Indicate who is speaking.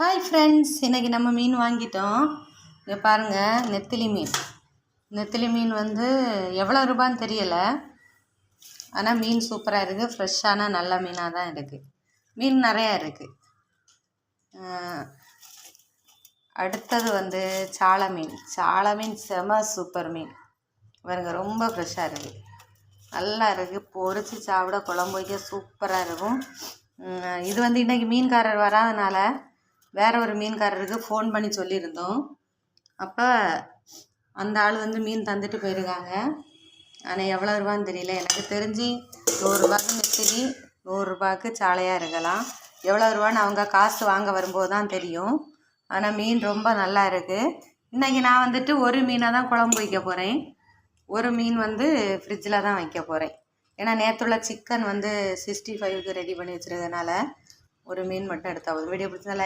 Speaker 1: Hi friends, இன்றைக்கி நம்ம மீன் வாங்கிட்டோம். இங்கே பாருங்கள், நெத்திலி மீன் வந்து எவ்வளோ ரூபான்னு தெரியலை. ஆனால் மீன் சூப்பராக இருக்குது. ஃப்ரெஷ்ஷான நல்ல மீனாக தான் இருக்குது. மீன் நிறையா இருக்குது. அடுத்தது வந்து சாலை மீன் செம சூப்பர் மீன். பாருங்க, ரொம்ப ஃப்ரெஷ்ஷாக இருக்குது, நல்லா இருக்குது. பொரிச்சு சாப்பிட, குழம்பு வைக்க சூப்பராக இருக்கும். இது வந்து இன்றைக்கி மீன்காரர் வராதனால வேறு ஒரு மீன்காரருக்கு ஃபோன் பண்ணி சொல்லியிருந்தோம். அப்போ அந்த ஆள் வந்து மீன் தந்துட்டு போயிருக்காங்க. ஆனால் எவ்வளோ ரூபான்னு தெரியல. எனக்கு தெரிஞ்சு 100 ரூபாய்க்கு நெத்திலி, 100 ரூபாய்க்கு சாலையாக இருக்கலாம். எவ்வளோ ரூபான்னு அவங்க காசு வாங்க வரும்போது தான் தெரியும். ஆனால் மீன் ரொம்ப நல்லா இருக்குது. இன்றைக்கி நான் வந்துட்டு ஒரு மீனை தான் குழம்பு வைக்க போகிறேன். ஒரு மீன் வந்து ஃப்ரிட்ஜில் தான் வைக்க போகிறேன். ஏன்னா நேற்றுள்ள சிக்கன் வந்து 65க்கு ரெடி பண்ணி வச்சுருக்கனால ஒரு மீன் மட்டும் எடுத்தால் வீடியோ பிடிச்சதால